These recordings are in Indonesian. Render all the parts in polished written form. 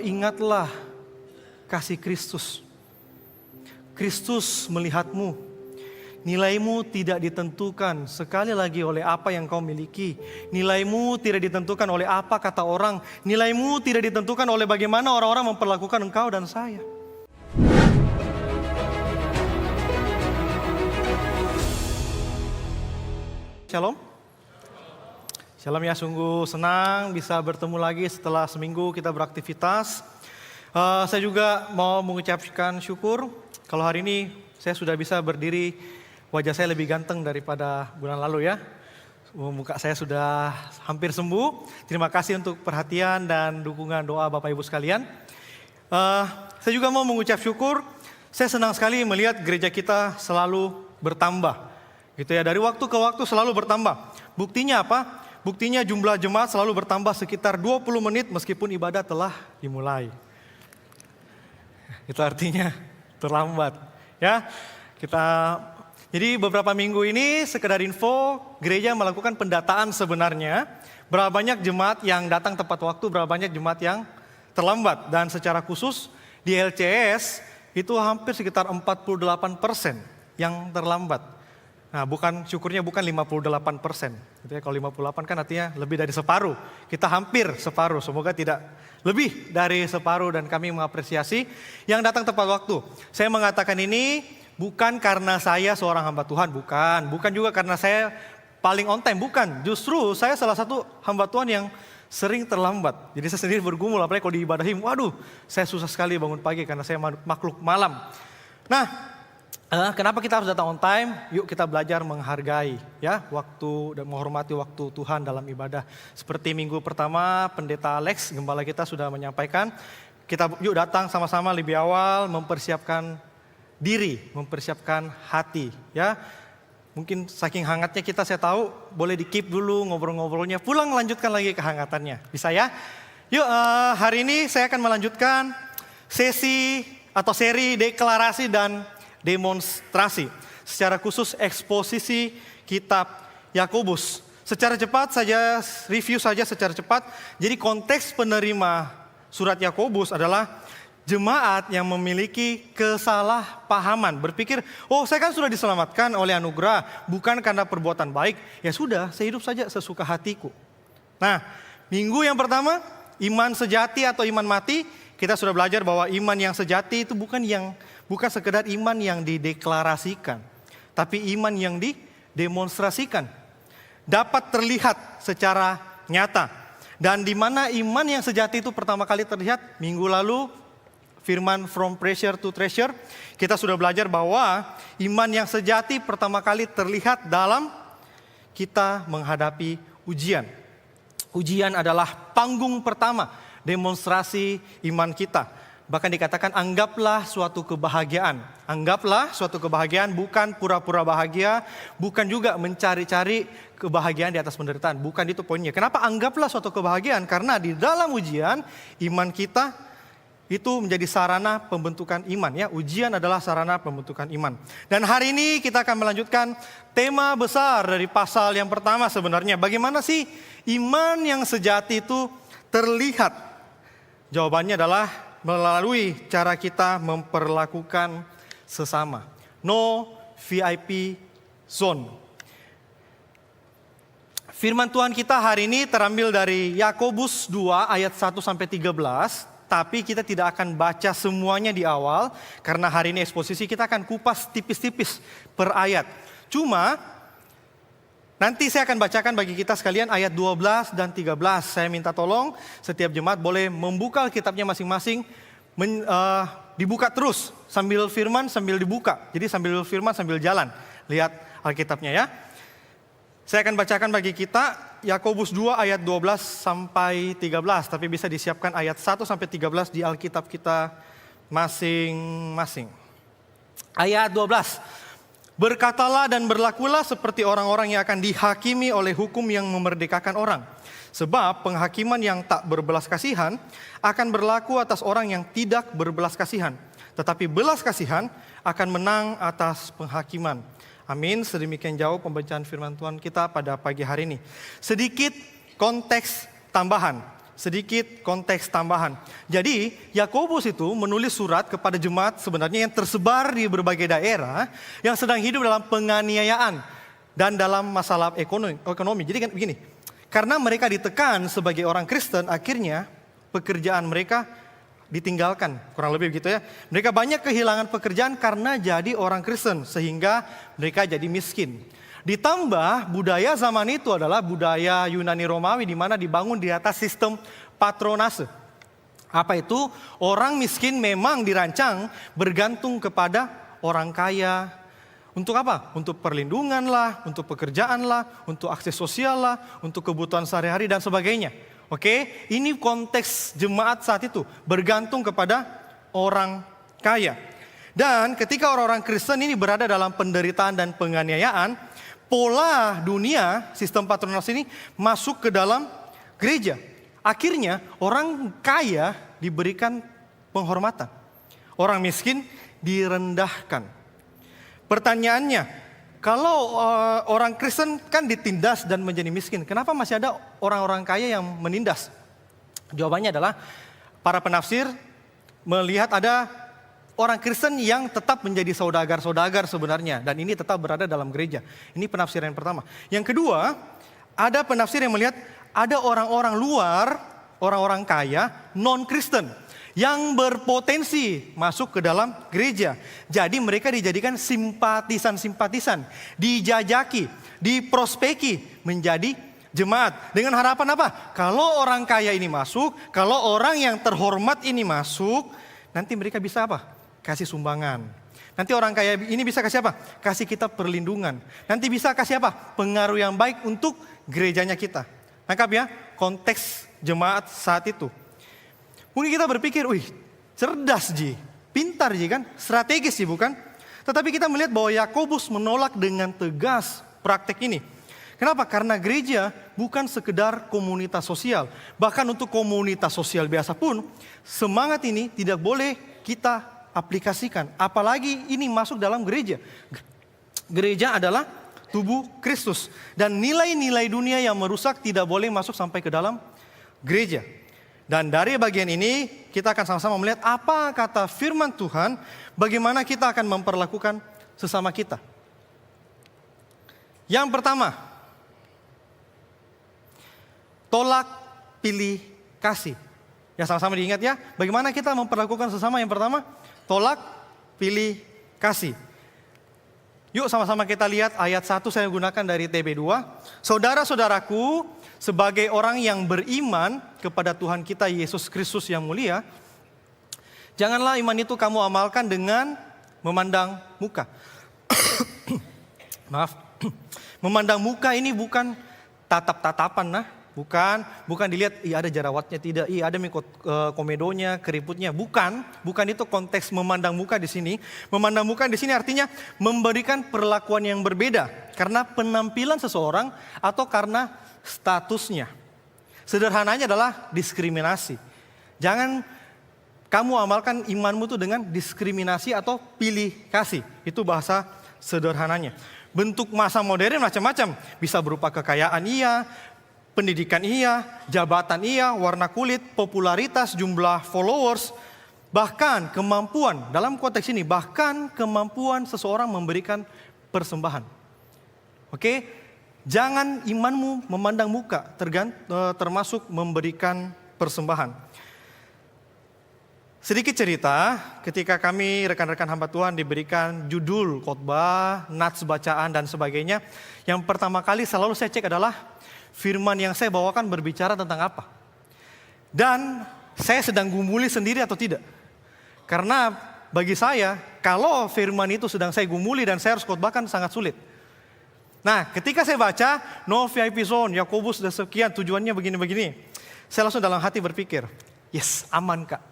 Ingatlah kasih Kristus. Kristus melihatmu. Nilaimu tidak ditentukan sekali lagi oleh apa yang kau miliki. Nilaimu tidak ditentukan oleh apa kata orang. Nilaimu tidak ditentukan oleh bagaimana orang-orang memperlakukan engkau dan saya. Shalom. Shalom ya, sungguh senang bisa bertemu lagi setelah seminggu kita beraktivitas. Saya juga mau mengucapkan syukur kalau hari ini saya sudah bisa berdiri, wajah saya lebih ganteng daripada bulan lalu ya. Muka saya sudah hampir sembuh. Terima kasih untuk perhatian dan dukungan doa Bapak Ibu sekalian. Saya juga mau mengucap syukur, saya senang sekali melihat gereja kita selalu bertambah. Gitu ya, dari waktu ke waktu selalu bertambah. Buktinya apa? Buktinya jumlah jemaat selalu bertambah sekitar 20 menit meskipun ibadah telah dimulai. Itu artinya terlambat. Ya, jadi beberapa minggu ini sekedar info, gereja melakukan pendataan sebenarnya. Berapa banyak jemaat yang datang tepat waktu, berapa banyak jemaat yang terlambat. Dan secara khusus di LCS itu hampir sekitar 48% yang terlambat. Nah, syukurnya bukan 58%. Gitu ya, kalau 58 kan artinya lebih dari separuh. Kita hampir separuh, semoga tidak lebih dari separuh dan kami mengapresiasi yang datang tepat waktu. Saya mengatakan ini bukan karena saya seorang hamba Tuhan, bukan juga karena saya paling on time, bukan. Justru saya salah satu hamba Tuhan yang sering terlambat. Jadi saya sendiri bergumul, apalagi kalau diibadahin, waduh, saya susah sekali bangun pagi karena saya makhluk malam. Nah, kenapa kita harus datang on time? Yuk kita belajar menghargai ya waktu dan menghormati waktu Tuhan dalam ibadah. Seperti minggu pertama Pendeta Alex, gembala kita sudah menyampaikan, kita yuk datang sama-sama lebih awal mempersiapkan diri, mempersiapkan hati ya. Mungkin saking hangatnya kita, saya tahu boleh di keep dulu ngobrol-ngobrolnya, pulang lanjutkan lagi kehangatannya. Bisa ya? Yuk hari ini saya akan melanjutkan sesi atau seri deklarasi dan demonstrasi, secara khusus eksposisi kitab Yakobus. Secara cepat saja, review saja secara cepat. Jadi konteks penerima surat Yakobus adalah jemaat yang memiliki kesalahpahaman. Berpikir, oh saya kan sudah diselamatkan oleh anugerah, bukan karena perbuatan baik. Ya sudah, saya hidup saja sesuka hatiku. Nah, minggu yang pertama, iman sejati atau iman mati. Kita sudah belajar bahwa iman yang sejati itu bukan sekedar iman yang dideklarasikan, tapi iman yang didemonstrasikan. Dapat terlihat secara nyata. Dan di mana iman yang sejati itu pertama kali terlihat? Minggu lalu, firman From Pressure to Treasure, kita sudah belajar bahwa iman yang sejati pertama kali terlihat dalam kita menghadapi ujian. Ujian adalah panggung pertama demonstrasi iman kita. Bahkan dikatakan anggaplah suatu kebahagiaan. Anggaplah suatu kebahagiaan, bukan pura-pura bahagia, bukan juga mencari-cari kebahagiaan di atas penderitaan. Bukan itu poinnya. Kenapa anggaplah suatu kebahagiaan? Karena di dalam ujian, iman kita itu menjadi sarana pembentukan iman. Ya, ujian adalah sarana pembentukan iman. Dan hari ini kita akan melanjutkan tema besar dari pasal yang pertama sebenarnya. Bagaimana sih iman yang sejati itu terlihat? Jawabannya adalah melalui cara kita memperlakukan sesama. No VIP zone. Firman Tuhan kita hari ini terambil dari Yakobus 2 ayat 1 sampai 13. Tapi kita tidak akan baca semuanya di awal. Karena hari ini eksposisi kita akan kupas tipis-tipis per ayat. Cuma nanti saya akan bacakan bagi kita sekalian ayat 12 dan 13. Saya minta tolong setiap jemaat boleh membuka kitabnya masing-masing. Dibuka terus sambil firman sambil dibuka. Jadi sambil firman sambil jalan. Lihat Alkitabnya ya. Saya akan bacakan bagi kita Yakobus 2 ayat 12 sampai 13. Tapi bisa disiapkan ayat 1 sampai 13 di Alkitab kita masing-masing. Ayat 12. Berkatalah dan berlakulah seperti orang-orang yang akan dihakimi oleh hukum yang memerdekakan orang. Sebab penghakiman yang tak berbelas kasihan akan berlaku atas orang yang tidak berbelas kasihan. Tetapi belas kasihan akan menang atas penghakiman. Amin. Sedemikian jauh pembacaan firman Tuhan kita pada pagi hari ini. Sedikit konteks tambahan. sedikit konteks tambahan. Jadi Yakobus itu menulis surat kepada jemaat sebenarnya yang tersebar di berbagai daerah yang sedang hidup dalam penganiayaan dan dalam masalah ekonomi. Jadi kan begini, karena mereka ditekan sebagai orang Kristen, akhirnya pekerjaan mereka ditinggalkan, kurang lebih begitu ya. Mereka banyak kehilangan pekerjaan karena jadi orang Kristen, sehingga mereka jadi miskin. Ditambah budaya zaman itu adalah budaya Yunani Romawi di mana dibangun di atas sistem patronase. Apa itu? Orang miskin memang dirancang bergantung kepada orang kaya. Untuk apa? Untuk perlindungan lah, untuk pekerjaan lah, untuk akses sosial lah, untuk kebutuhan sehari-hari dan sebagainya. Oke, ini konteks jemaat saat itu, bergantung kepada orang kaya. Dan ketika orang-orang Kristen ini berada dalam penderitaan dan penganiayaan, pola dunia, sistem patronas ini masuk ke dalam gereja. Akhirnya orang kaya diberikan penghormatan. Orang miskin direndahkan. Pertanyaannya, kalau orang Kristen kan ditindas dan menjadi miskin, kenapa masih ada orang-orang kaya yang menindas? Jawabannya adalah para penafsir melihat ada orang Kristen yang tetap menjadi saudagar-saudagar sebenarnya. Dan ini tetap berada dalam gereja. Ini penafsiran yang pertama. Yang kedua, ada penafsir yang melihat ada orang-orang luar, orang-orang kaya, non-Kristen. Yang berpotensi masuk ke dalam gereja. Jadi mereka dijadikan simpatisan-simpatisan. Dijajaki, diprospeki menjadi jemaat. Dengan harapan apa? Kalau orang kaya ini masuk, kalau orang yang terhormat ini masuk, nanti mereka bisa apa? Kasih sumbangan. Nanti orang kaya ini bisa kasih apa? Kasih kita perlindungan. Nanti bisa kasih apa? Pengaruh yang baik untuk gerejanya kita. Tangkap ya, konteks jemaat saat itu. Mungkin kita berpikir, wih cerdas Ji, pintar Ji kan, strategis Ji bukan? Tetapi kita melihat bahwa Yakobus menolak dengan tegas praktek ini. Kenapa? Karena gereja bukan sekedar komunitas sosial. Bahkan untuk komunitas sosial biasa pun, semangat ini tidak boleh kita aplikasikan. Apalagi ini masuk dalam gereja. Gereja adalah tubuh Kristus. Dan nilai-nilai dunia yang merusak tidak boleh masuk sampai ke dalam gereja. Dan dari bagian ini kita akan sama-sama melihat apa kata firman Tuhan, bagaimana kita akan memperlakukan sesama kita. Yang pertama, tolak, pilih, kasih. Ya sama-sama diingat ya, bagaimana kita memperlakukan sesama. Yang pertama, tolak, pilih, kasih. Yuk sama-sama kita lihat ayat 1 saya gunakan dari TB2. Saudara-saudaraku, sebagai orang yang beriman kepada Tuhan kita Yesus Kristus yang mulia, janganlah iman itu kamu amalkan dengan memandang muka. Maaf. Memandang muka ini bukan tatap-tatapan nah. Bukan dilihat, ada jerawatnya tidak, ada komedonya, keriputnya. Bukan itu konteks memandang muka di sini. Memandang muka di sini artinya memberikan perlakuan yang berbeda karena penampilan seseorang atau karena statusnya. Sederhananya adalah diskriminasi. Jangan kamu amalkan imanmu itu dengan diskriminasi atau pilih kasih. Itu bahasa sederhananya. Bentuk masa modern macam-macam. Bisa berupa kekayaan iya, pendidikan iya, jabatan iya, warna kulit, popularitas, jumlah followers, bahkan kemampuan, dalam konteks ini, bahkan kemampuan seseorang memberikan persembahan. Oke, jangan imanmu memandang muka, termasuk memberikan persembahan. Sedikit cerita, ketika kami rekan-rekan hamba Tuhan diberikan judul khotbah, nats bacaan dan sebagainya, yang pertama kali selalu saya cek adalah firman yang saya bawakan berbicara tentang apa. Dan saya sedang gumuli sendiri atau tidak. Karena bagi saya, kalau firman itu sedang saya gumuli dan saya harus khotbahkan sangat sulit. Nah, ketika saya baca, no VIP zone, Yakobus dan sekian, tujuannya begini-begini. Saya langsung dalam hati berpikir, yes, aman Kak.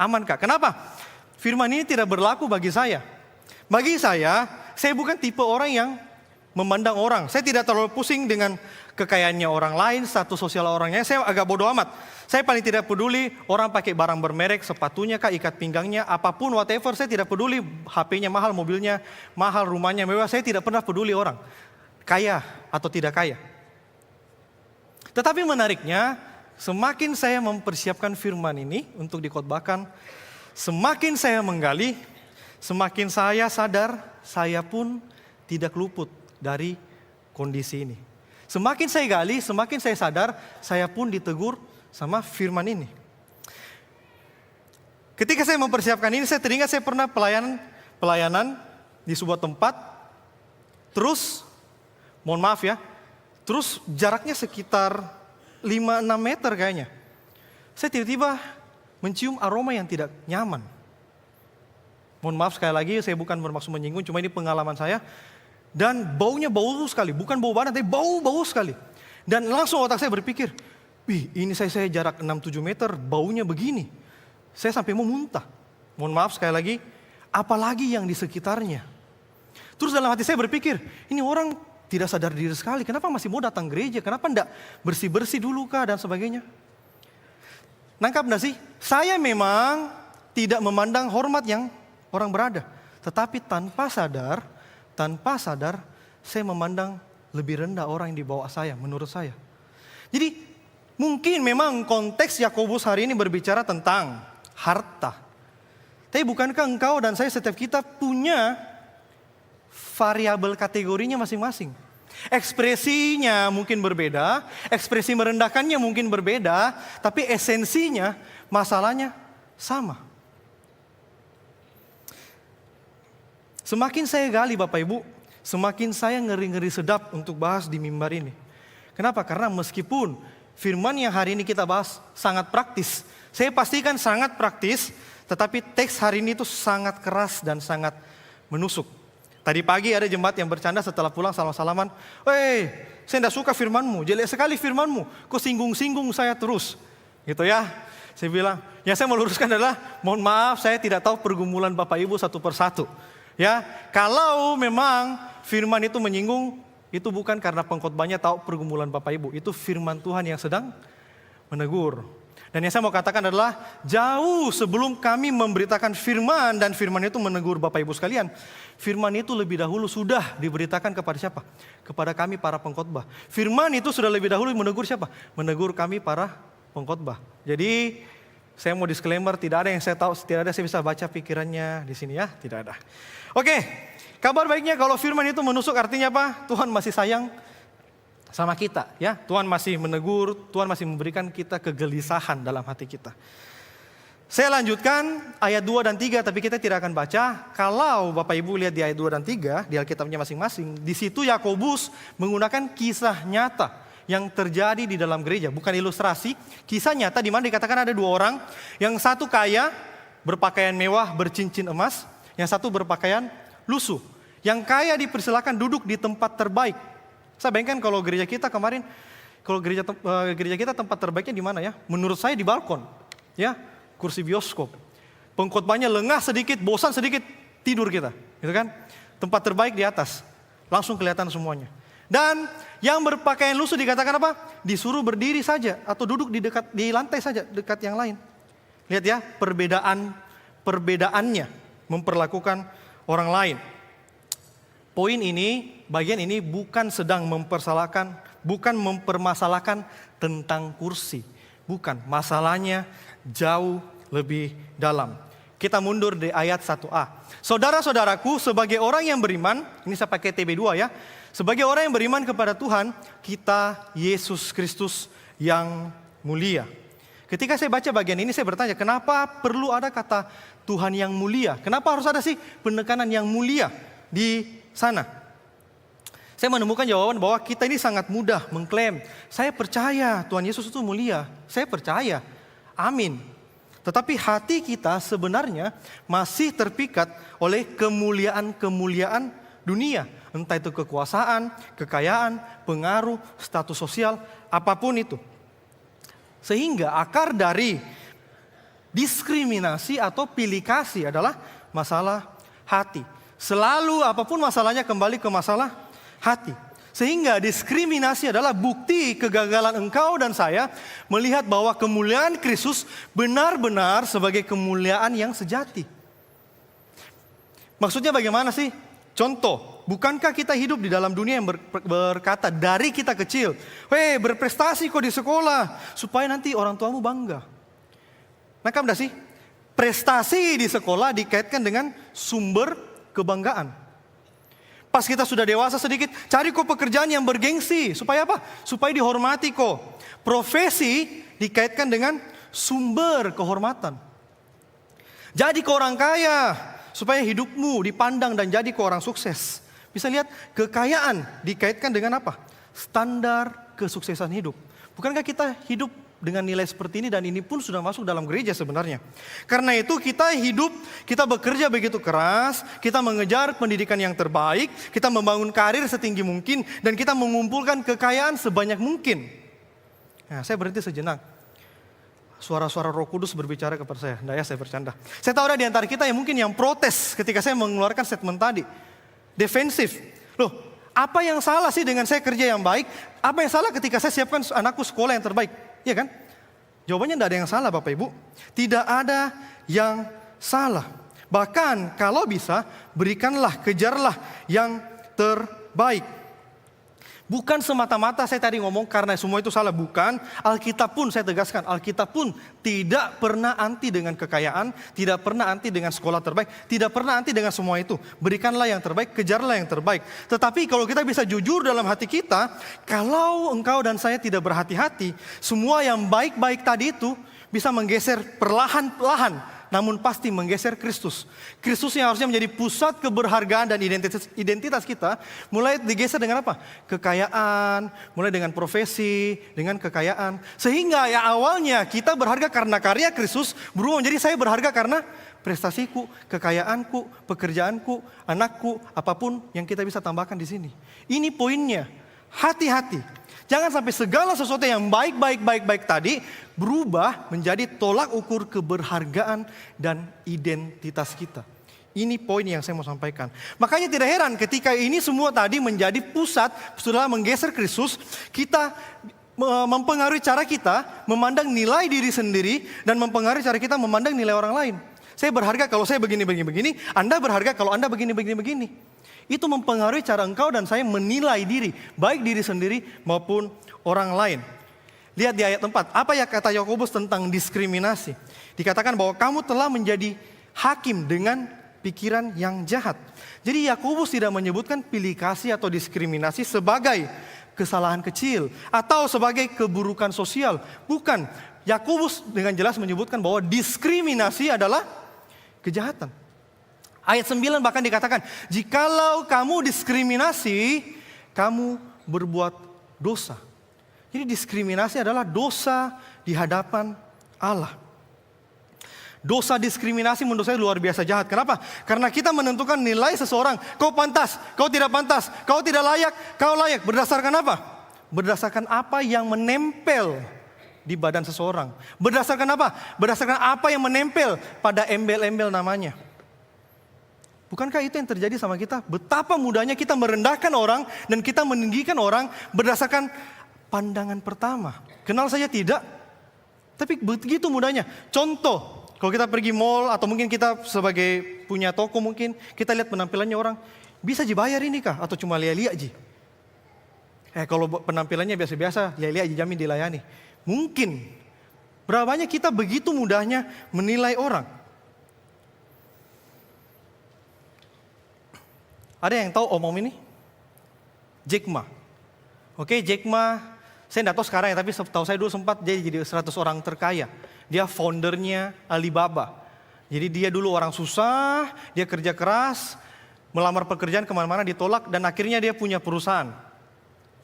Aman Kak, kenapa? Firman ini tidak berlaku bagi saya. Bagi saya bukan tipe orang yang memandang orang. Saya tidak terlalu pusing dengan kekayaannya orang lain, status sosial orangnya. Saya agak bodoh amat. Saya paling tidak peduli orang pakai barang bermerek, sepatunya kah, ikat pinggangnya, apapun, whatever. Saya tidak peduli HP-nya mahal, mobilnya mahal, rumahnya mewah. Saya tidak pernah peduli orang kaya atau tidak kaya. Tetapi menariknya, semakin saya mempersiapkan firman ini untuk dikhotbahkan, semakin saya menggali, semakin saya sadar saya pun tidak luput dari kondisi ini. Semakin saya gali, semakin saya sadar saya pun ditegur sama firman ini. Ketika saya mempersiapkan ini, saya teringat saya pernah pelayanan di sebuah tempat. Terus, mohon maaf ya, terus jaraknya sekitar 5-6 meter kayaknya. Saya tiba-tiba mencium aroma yang tidak nyaman. Mohon maaf sekali lagi, saya bukan bermaksud menyinggung, cuma ini pengalaman saya. Dan baunya bau sekali, bukan bau badan, tapi bau sekali. Dan langsung otak saya berpikir, wih ini saya jarak 6-7 meter, baunya begini. Saya sampai mau muntah. Mohon maaf sekali lagi, apalagi yang di sekitarnya. Terus dalam hati saya berpikir, ini orang tidak sadar diri sekali, kenapa masih mau datang gereja, kenapa enggak bersih-bersih dulu kah dan sebagainya. Nangkap enggak sih? Saya memang tidak memandang hormat yang orang berada. Tetapi tanpa sadar, saya memandang lebih rendah orang yang di bawah saya, menurut saya. Jadi mungkin memang konteks Yakobus hari ini berbicara tentang harta. Tapi bukankah engkau dan saya setiap kita punya variabel kategorinya masing-masing. Ekspresinya mungkin berbeda, ekspresi merendahkannya mungkin berbeda, tapi esensinya, masalahnya sama. Semakin saya gali Bapak Ibu, semakin saya ngeri-ngeri sedap untuk bahas di mimbar ini. Kenapa? Karena meskipun firman yang hari ini kita bahas sangat praktis, saya pastikan sangat praktis, tetapi teks hari ini itu sangat keras dan sangat menusuk. Tadi pagi ada jemaat yang bercanda setelah pulang salam-salaman, "Woi, saya tidak suka firmanmu, jelek sekali firmanmu, kok singgung-singgung saya terus." Gitu ya. Saya bilang, yang saya mau luruskan adalah, mohon maaf saya tidak tahu pergumulan Bapak Ibu satu persatu. Ya, kalau memang firman itu menyinggung, itu bukan karena pengkhotbahnya tahu pergumulan Bapak Ibu, itu firman Tuhan yang sedang menegur. Dan yang saya mau katakan adalah, jauh sebelum kami memberitakan firman dan firman itu menegur Bapak Ibu sekalian, firman itu lebih dahulu sudah diberitakan kepada siapa? Kepada kami para pengkhotbah. Firman itu sudah lebih dahulu menegur siapa? Menegur kami para pengkhotbah. Jadi saya mau disclaimer, tidak ada yang saya tahu, tidak ada saya bisa baca pikirannya di sini ya, tidak ada. Oke, kabar baiknya kalau firman itu menusuk artinya apa? Tuhan masih sayang sama kita ya. Tuhan masih menegur, Tuhan masih memberikan kita kegelisahan dalam hati kita. Saya lanjutkan ayat 2 dan 3, tapi kita tidak akan baca. Kalau Bapak Ibu lihat di ayat 2 dan 3 di Alkitabnya masing-masing, di situ Yakobus menggunakan kisah nyata yang terjadi di dalam gereja, bukan ilustrasi, kisah nyata di mana dikatakan ada 2 orang, yang satu kaya, berpakaian mewah, bercincin emas, yang satu berpakaian lusuh. Yang kaya dipersilakan duduk di tempat terbaik. Saya bayangkan kalau gereja kita kemarin, kalau gereja kita tempat terbaiknya di mana ya? Menurut saya di balkon, ya, kursi bioskop. Pengkhotbahnya lengah sedikit, bosan sedikit, tidur kita, gitu kan? Tempat terbaik di atas, langsung kelihatan semuanya. Dan yang berpakaian lusuh dikatakan apa? Disuruh berdiri saja atau duduk di lantai saja dekat yang lain. Lihat ya, perbedaannya memperlakukan orang lain. Poin ini, bagian ini bukan sedang mempermasalahkan tentang kursi. Bukan, masalahnya jauh lebih dalam. Kita mundur di ayat 1a. Saudara-saudaraku, sebagai orang yang beriman, ini saya pakai TB2 ya. Sebagai orang yang beriman kepada Tuhan, kita Yesus Kristus yang mulia. Ketika saya baca bagian ini saya bertanya, kenapa perlu ada kata Tuhan yang mulia? Kenapa harus ada sih penekanan yang mulia di sana? Saya menemukan jawaban bahwa kita ini sangat mudah mengklaim, saya percaya Tuhan Yesus itu mulia, saya percaya, amin. Tetapi hati kita sebenarnya masih terpikat oleh kemuliaan-kemuliaan dunia. Entah itu kekuasaan, kekayaan, pengaruh, status sosial, apapun itu. Sehingga akar dari diskriminasi atau pilih kasih adalah masalah hati. Selalu apapun masalahnya kembali ke masalah hati. Sehingga diskriminasi adalah bukti kegagalan engkau dan saya melihat bahwa kemuliaan Kristus benar-benar sebagai kemuliaan yang sejati. Maksudnya bagaimana sih? Contoh, bukankah kita hidup di dalam dunia yang berkata dari kita kecil, "Hei, berprestasi kok di sekolah, supaya nanti orang tuamu bangga." Nangkap enggak sih? Prestasi di sekolah dikaitkan dengan sumber kebanggaan. Pas kita sudah dewasa sedikit, cari kok pekerjaan yang bergengsi. Supaya apa? Supaya dihormati kok. Profesi dikaitkan dengan sumber kehormatan. Jadi kok orang kaya, supaya hidupmu dipandang dan jadi kok orang sukses. Bisa lihat, kekayaan dikaitkan dengan apa? Standar kesuksesan hidup. Bukankah kita hidup dengan nilai seperti ini, dan ini pun sudah masuk dalam gereja sebenarnya. Karena itu kita hidup, kita bekerja begitu keras, kita mengejar pendidikan yang terbaik, kita membangun karir setinggi mungkin, dan kita mengumpulkan kekayaan sebanyak mungkin. Nah, saya berhenti sejenak. Suara-suara Roh Kudus berbicara kepada saya. Nggak ya, saya bercanda. Saya tahu ada di antara kita yang mungkin yang protes ketika saya mengeluarkan statement tadi. Defensif. Loh, apa yang salah sih dengan saya kerja yang baik? Apa yang salah ketika saya siapkan anakku sekolah yang terbaik? Iya kan? Jawabannya tidak ada yang salah Bapak Ibu. Tidak ada yang salah. Bahkan kalau bisa, berikanlah, kejarlah yang terbaik. Bukan semata-mata saya tadi ngomong karena semua itu salah, bukan. Alkitab pun saya tegaskan, Alkitab pun tidak pernah anti dengan kekayaan, tidak pernah anti dengan sekolah terbaik, tidak pernah anti dengan semua itu. Berikanlah yang terbaik, kejarlah yang terbaik. Tetapi kalau kita bisa jujur dalam hati kita, kalau engkau dan saya tidak berhati-hati, semua yang baik-baik tadi itu bisa menggeser perlahan-lahan, namun pasti menggeser Kristus. Kristus yang harusnya menjadi pusat keberhargaan dan identitas kita, mulai digeser dengan apa? Kekayaan, mulai dengan profesi, dengan kekayaan. Sehingga ya awalnya kita berharga karena karya Kristus, berubah menjadi saya berharga karena prestasiku, kekayaanku, pekerjaanku, anakku, apapun yang kita bisa tambahkan di sini. Ini poinnya, hati-hati. Jangan sampai segala sesuatu yang baik tadi berubah menjadi tolak ukur keberhargaan dan identitas kita. Ini poin yang saya mau sampaikan. Makanya tidak heran ketika ini semua tadi menjadi pusat, setelah menggeser Kristus, kita mempengaruhi cara kita memandang nilai diri sendiri dan mempengaruhi cara kita memandang nilai orang lain. Saya berharga kalau saya begini, Anda berharga kalau Anda begini. Itu mempengaruhi cara engkau dan saya menilai diri, baik diri sendiri maupun orang lain. Lihat di ayat 4, apa ya kata Yakobus tentang diskriminasi? Dikatakan bahwa kamu telah menjadi hakim dengan pikiran yang jahat. Jadi Yakobus tidak menyebutkan pilih kasih atau diskriminasi sebagai kesalahan kecil atau sebagai keburukan sosial. Bukan, Yakobus dengan jelas menyebutkan bahwa diskriminasi adalah kejahatan. Ayat 9 bahkan dikatakan, jikalau kamu diskriminasi, kamu berbuat dosa. Jadi diskriminasi adalah dosa di hadapan Allah. Dosa diskriminasi menurut saya luar biasa jahat. Kenapa? Karena kita menentukan nilai seseorang. Kau pantas, kau tidak pantas, kau tidak layak, kau layak. Berdasarkan apa? Berdasarkan apa yang menempel di badan seseorang. Berdasarkan apa? Berdasarkan apa yang menempel pada embel-embel namanya. Bukankah itu yang terjadi sama kita? Betapa mudahnya kita merendahkan orang dan kita meninggikan orang berdasarkan pandangan pertama. Kenal saja tidak, tapi begitu mudahnya. Contoh, kalau kita pergi mall atau mungkin kita sebagai punya toko mungkin, kita lihat penampilannya orang, bisa dibayar ini kah? Atau cuma lia-lia aja? Kalau penampilannya biasa-biasa, lia-lia aja jamin dilayani. Mungkin. Berapa banyak kita begitu mudahnya menilai orang. Ada yang tahu om ini? Jack Ma. Oke, Jack Ma, saya tidak tahu sekarang ya, tapi tahu saya dulu sempat jadi 100 orang terkaya. Dia foundernya Alibaba. Jadi dia dulu orang susah, dia kerja keras, melamar pekerjaan kemana-mana ditolak, dan akhirnya dia punya perusahaan.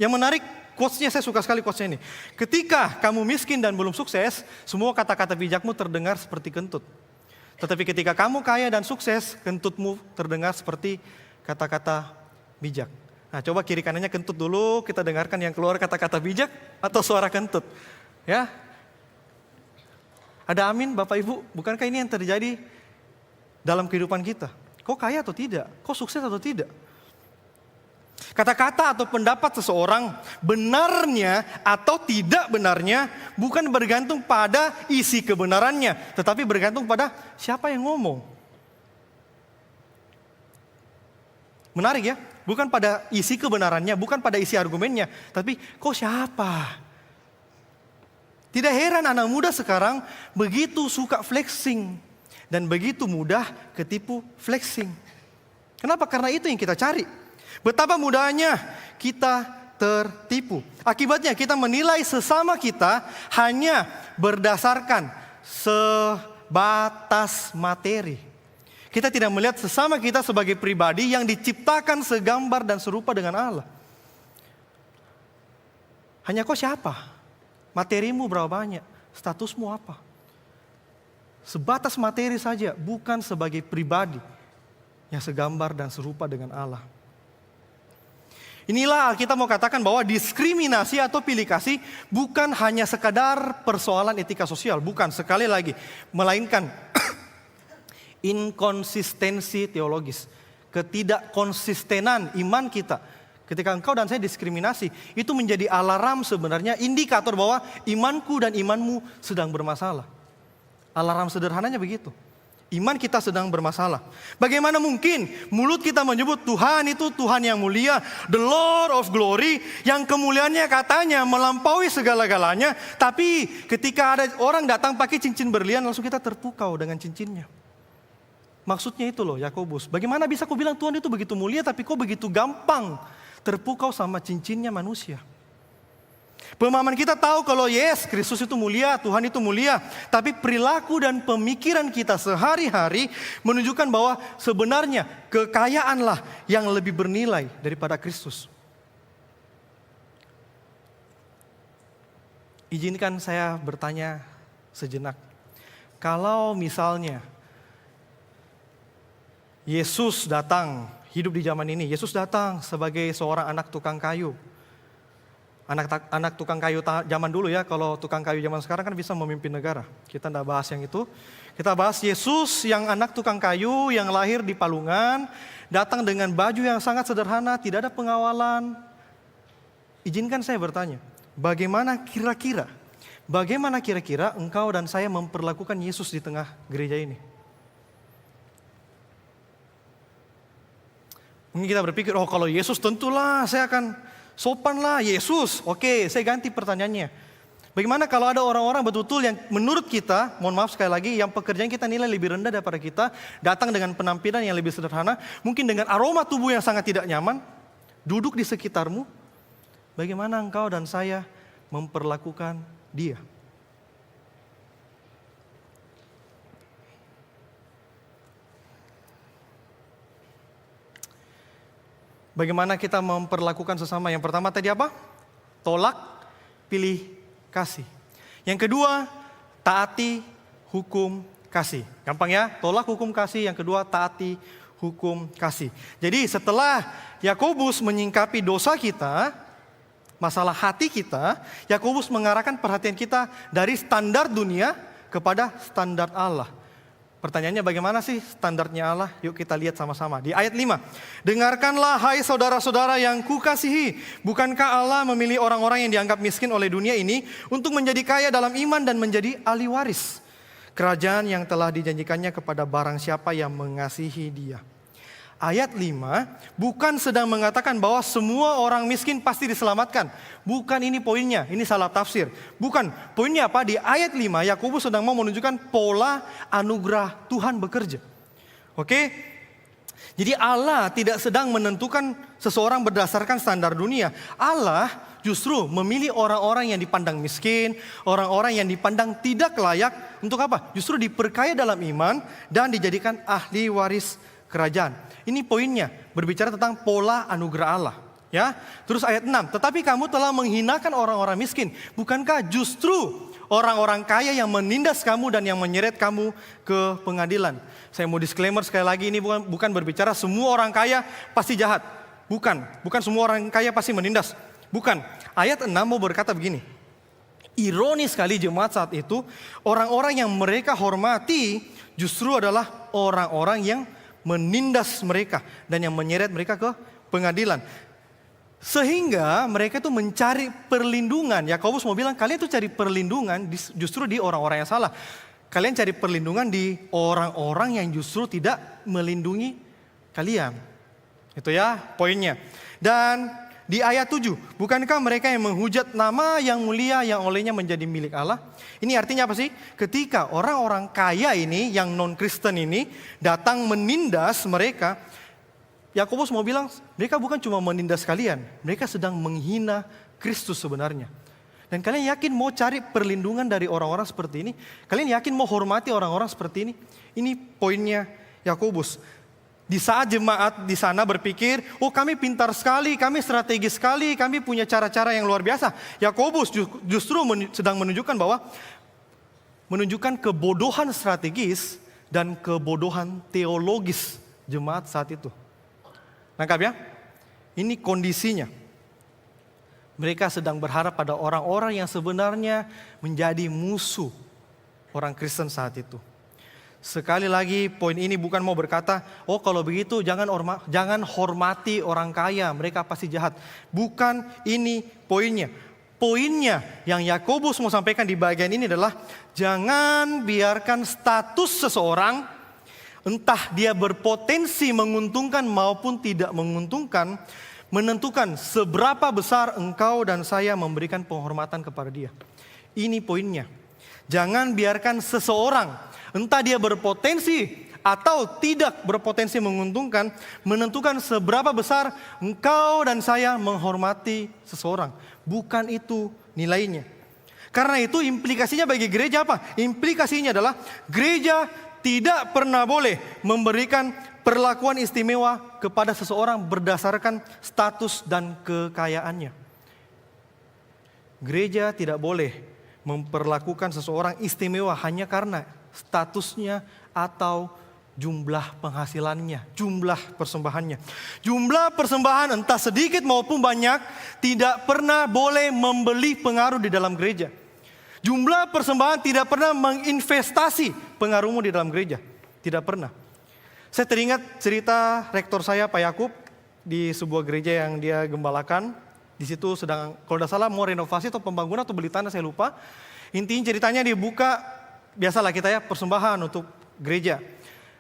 Yang menarik, quotes-nya saya suka sekali quotes-nya ini. Ketika kamu miskin dan belum sukses, semua kata-kata bijakmu terdengar seperti kentut. Tetapi ketika kamu kaya dan sukses, kentutmu terdengar seperti kata-kata bijak. Nah, coba kiri kanannya kentut dulu, kita dengarkan yang keluar kata-kata bijak atau suara kentut. Ya. Ada amin Bapak Ibu, bukankah ini yang terjadi dalam kehidupan kita? Kau kaya atau tidak? Kau sukses atau tidak? Kata-kata atau pendapat seseorang benarnya atau tidak benarnya bukan bergantung pada isi kebenarannya, tetapi bergantung pada siapa yang ngomong. Menarik ya, bukan pada isi kebenarannya, bukan pada isi argumennya, tapi kau siapa? Tidak heran anak muda sekarang begitu suka flexing dan begitu mudah ketipu flexing. Kenapa? Karena itu yang kita cari. Betapa mudahnya kita tertipu. Akibatnya kita menilai sesama kita hanya berdasarkan sebatas materi. Kita tidak melihat sesama kita sebagai pribadi yang diciptakan segambar dan serupa dengan Allah. Hanya kau siapa? Materimu berapa banyak? Statusmu apa? Sebatas materi saja, bukan sebagai pribadi yang segambar dan serupa dengan Allah. Inilah Alkitab mau katakan bahwa diskriminasi atau pilih kasih bukan hanya sekadar persoalan etika sosial. Bukan, sekali lagi. Melainkan inkonsistensi teologis. Ketidakkonsistenan iman kita. Ketika engkau dan saya diskriminasi, itu menjadi alarm sebenarnya, indikator bahwa imanku dan imanmu sedang bermasalah. Alarm sederhananya begitu. Iman kita sedang bermasalah. Bagaimana mungkin mulut kita menyebut Tuhan itu Tuhan yang mulia, the Lord of glory, yang kemuliaannya katanya melampaui segala-galanya, tapi ketika ada orang datang pakai cincin berlian, langsung kita terpukau dengan cincinnya. Maksudnya itu loh Yakobus. Bagaimana bisa kau bilang Tuhan itu begitu mulia, tapi kau begitu gampang terpukau sama cincinnya manusia. Pemahaman kita tahu kalau yes, Kristus itu mulia, Tuhan itu mulia. Tapi perilaku dan pemikiran kita sehari-hari menunjukkan bahwa sebenarnya kekayaanlah yang lebih bernilai daripada Kristus. Izinkan saya bertanya sejenak. Kalau misalnya Yesus datang hidup di zaman ini, Yesus datang sebagai seorang anak tukang kayu. Anak tukang kayu zaman dulu ya, kalau tukang kayu zaman sekarang kan bisa memimpin negara. Kita tidak bahas yang itu. Kita bahas Yesus yang anak tukang kayu, yang lahir di palungan, datang dengan baju yang sangat sederhana, tidak ada pengawalan. Izinkan saya bertanya, bagaimana kira-kira engkau dan saya memperlakukan Yesus di tengah gereja ini? Mungkin kita berpikir, oh kalau Yesus tentulah saya akan sopan lah, Yesus. Oke, saya ganti pertanyaannya. Bagaimana kalau ada orang-orang betul-betul yang menurut kita, mohon maaf sekali lagi, yang pekerjaan kita nilai lebih rendah daripada kita, datang dengan penampilan yang lebih sederhana, mungkin dengan aroma tubuh yang sangat tidak nyaman, duduk di sekitarmu, bagaimana engkau dan saya memperlakukan dia? Bagaimana kita memperlakukan sesama? Yang pertama tadi apa? Tolak, pilih kasih. Yang kedua, taati hukum kasih. Gampang ya? Tolak hukum kasih. Yang kedua, taati hukum kasih. Jadi setelah Yakobus menyingkapi dosa kita, masalah hati kita, Yakobus mengarahkan perhatian kita dari standar dunia kepada standar Allah. Pertanyaannya bagaimana sih standarnya Allah? Yuk kita lihat sama-sama. Di ayat 5. Dengarkanlah hai saudara-saudara yang kukasihi. Bukankah Allah memilih orang-orang yang dianggap miskin oleh dunia ini untuk menjadi kaya dalam iman dan menjadi ahli waris kerajaan yang telah dijanjikannya kepada barang siapa yang mengasihi dia. Ayat 5 bukan sedang mengatakan bahwa semua orang miskin pasti diselamatkan. Bukan ini poinnya, ini salah tafsir. Bukan, poinnya apa? Di ayat 5 Yakobus sedang mau menunjukkan pola anugerah Tuhan bekerja. Oke? Jadi Allah tidak sedang menentukan seseorang berdasarkan standar dunia. Allah justru memilih orang-orang yang dipandang miskin, orang-orang yang dipandang tidak layak untuk apa? Justru diperkaya dalam iman dan dijadikan ahli waris kerajaan. Ini poinnya, berbicara tentang pola anugerah Allah. Ya, terus ayat 6, tetapi kamu telah menghinakan orang-orang miskin. Bukankah justru orang-orang kaya yang menindas kamu dan yang menyeret kamu ke pengadilan? Saya mau disclaimer sekali lagi, ini bukan berbicara semua orang kaya pasti jahat. Bukan semua orang kaya pasti menindas. Bukan, ayat 6 mau berkata begini. Ironis sekali jemaat saat itu, orang-orang yang mereka hormati justru adalah orang-orang yang menindas mereka dan yang menyeret mereka ke pengadilan. Sehingga mereka itu mencari perlindungan. Yakobus mau bilang kalian itu cari perlindungan justru di orang-orang yang salah. Kalian cari perlindungan di orang-orang yang justru tidak melindungi kalian. Itu ya poinnya. Dan di ayat 7, bukankah mereka yang menghujat nama yang mulia yang olehnya menjadi milik Allah? Ini artinya apa sih? Ketika orang-orang kaya ini, yang non-Kristen ini, datang menindas mereka, Yakobus mau bilang, mereka bukan cuma menindas kalian, mereka sedang menghina Kristus sebenarnya. Dan kalian yakin mau cari perlindungan dari orang-orang seperti ini? Kalian yakin mau hormati orang-orang seperti ini? Ini poinnya Yakobus. Di saat jemaat di sana berpikir, oh kami pintar sekali, kami strategis sekali, kami punya cara-cara yang luar biasa. Yakobus justru sedang menunjukkan bahwa menunjukkan kebodohan strategis dan kebodohan teologis jemaat saat itu. Nangkap ya? Ini kondisinya. Mereka sedang berharap pada orang-orang yang sebenarnya menjadi musuh orang Kristen saat itu. Sekali lagi poin ini bukan mau berkata, oh kalau begitu jangan hormati orang kaya, mereka pasti jahat. Bukan ini poinnya. Poinnya yang Yakobus mau sampaikan di bagian ini adalah jangan biarkan status seseorang, entah dia berpotensi menguntungkan maupun tidak menguntungkan, menentukan seberapa besar engkau dan saya memberikan penghormatan kepada dia. Ini poinnya. Jangan biarkan seseorang, entah dia berpotensi atau tidak berpotensi menguntungkan, menentukan seberapa besar engkau dan saya menghormati seseorang. Bukan itu nilainya. Karena itu implikasinya bagi gereja apa? Implikasinya adalah gereja tidak pernah boleh memberikan perlakuan istimewa kepada seseorang berdasarkan status dan kekayaannya. Gereja tidak boleh memperlakukan seseorang istimewa hanya karena statusnya atau jumlah penghasilannya, jumlah persembahannya. Jumlah persembahan entah sedikit maupun banyak tidak pernah boleh membeli pengaruh di dalam gereja. Jumlah persembahan tidak pernah menginvestasi pengaruhmu di dalam gereja. Tidak pernah. Saya teringat cerita rektor saya Pak Yakub di sebuah gereja yang dia gembalakan. Di situ sedang kalau tidak salah mau renovasi atau pembangunan atau beli tanah saya lupa. Intinya ceritanya dia buka, biasalah kita ya persembahan untuk gereja.